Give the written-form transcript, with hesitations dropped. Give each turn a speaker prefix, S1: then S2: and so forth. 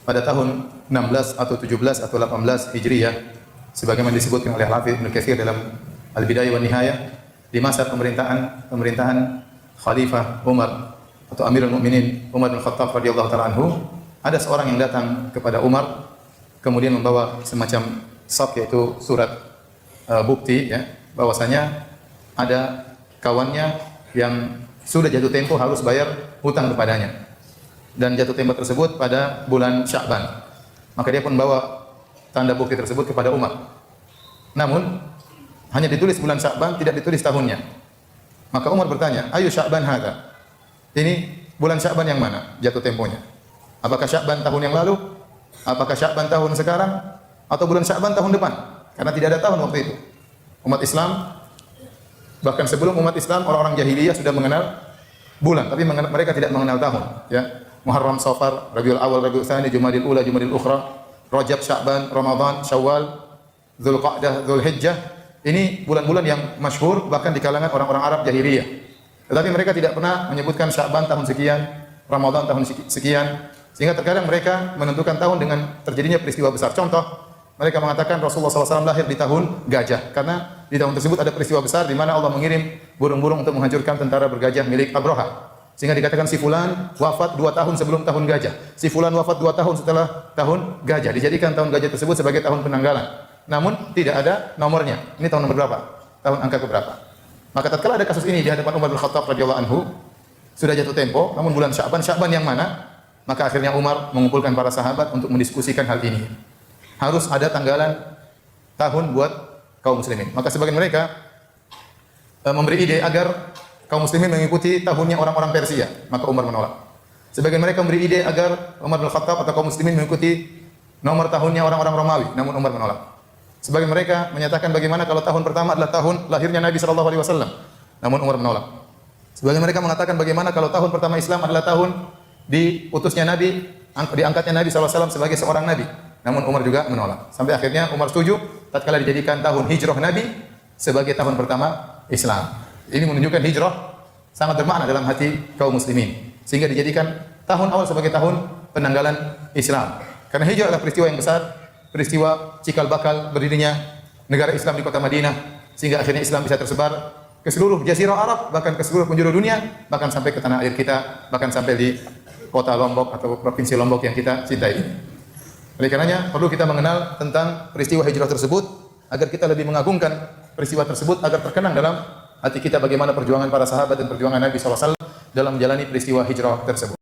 S1: pada tahun 16 atau 17 atau 18 Hijriyah sebagaimana disebutkan oleh Al-Hafidz Ibnu Katsir dalam Al-Bidayah wa Nihayah, di masa pemerintahan Khalifah Umar atau Amirul Mukminin Umar bin Khattab radhiyallahu taala anhu, ada seorang yang datang kepada Umar kemudian membawa semacam sab, yaitu surat bukti ya, bahwasanya ada kawannya yang sudah jatuh tempo harus bayar hutang kepadanya. Dan jatuh tempo tersebut pada bulan Sya'ban. Maka dia pun bawa tanda bukti tersebut kepada Umar. Namun hanya ditulis bulan Sya'ban, tidak ditulis tahunnya. Maka Umar bertanya, "Ayu Sya'ban hadza?" Ini bulan Sya'ban yang mana jatuh temponya? Apakah Sya'ban tahun yang lalu? Apakah Sya'ban tahun sekarang? Atau bulan Sya'ban tahun depan? Karena tidak ada tahun waktu itu. Umat Islam, bahkan sebelum umat Islam, orang-orang jahiliyah sudah mengenal bulan, tapi mereka tidak mengenal tahun. Ya, Muharram, Safar, Rabiul Awal, Rabiul Tsani, Jumadil Ula, Jumadil Ukhra, Rajab, Sya'ban, Ramadan, Syawal, Dzulqa'dah, Dzulhijjah. Ini bulan-bulan yang masyhur bahkan di kalangan orang-orang Arab jahiliyah. Tetapi mereka tidak pernah menyebutkan Sya'ban tahun sekian, Ramadan tahun sekian, sehingga terkadang mereka menentukan tahun dengan terjadinya peristiwa besar. Contoh, mereka mengatakan Rasulullah SAW lahir di tahun gajah, karena di tahun tersebut ada peristiwa besar di mana Allah mengirim burung-burung untuk menghancurkan tentara bergajah milik Abraha. Sehingga dikatakan si fulan wafat 2 tahun sebelum tahun gajah. Si fulan wafat 2 tahun setelah tahun gajah. Dijadikan tahun gajah tersebut sebagai tahun penanggalan. Namun tidak ada nomornya. Ini tahun nomor berapa? Tahun angka keberapa? Maka tatkala ada kasus ini di hadapan Umar bin Khattab radhiyallahu anhu, sudah jatuh tempo, namun bulan Sya'ban, Sya'ban yang mana? Maka akhirnya Umar mengumpulkan para sahabat untuk mendiskusikan hal ini. Harus ada tanggalan tahun buat kaum muslimin. Maka sebagian mereka memberi ide agar kaum muslimin mengikuti tahunnya orang-orang Persia, maka Umar menolak. Sebagian mereka memberi ide agar Umar bin Khattab atau kaum muslimin mengikuti nomor tahunnya orang-orang Romawi, namun Umar menolak. Sebagian mereka menyatakan bagaimana kalau tahun pertama adalah tahun lahirnya Nabi sallallahu alaihi wasallam, namun Umar menolak. Sebagian mereka mengatakan bagaimana kalau tahun pertama Islam adalah tahun diutusnya Nabi, diangkatnya Nabi sallallahu alaihi wasallam sebagai seorang nabi, namun Umar juga menolak. Sampai akhirnya Umar setuju tatkala dijadikan tahun hijrah Nabi sebagai tahun pertama Islam. Ini menunjukkan hijrah sangat bermakna dalam hati kaum muslimin, sehingga dijadikan tahun awal sebagai tahun penanggalan Islam. Karena hijrah adalah peristiwa yang besar, peristiwa cikal bakal berdirinya negara Islam di kota Madinah, sehingga akhirnya Islam bisa tersebar ke seluruh jazirah Arab, bahkan ke seluruh penjuru dunia, bahkan sampai ke tanah air kita, bahkan sampai di kota Lombok atau provinsi Lombok yang kita cintai. Oleh karenanya perlu kita mengenal tentang peristiwa hijrah tersebut agar kita lebih mengagungkan peristiwa tersebut, agar terkenang dalam hati kita bagaimana perjuangan para sahabat dan perjuangan Nabi SAW dalam menjalani peristiwa hijrah tersebut.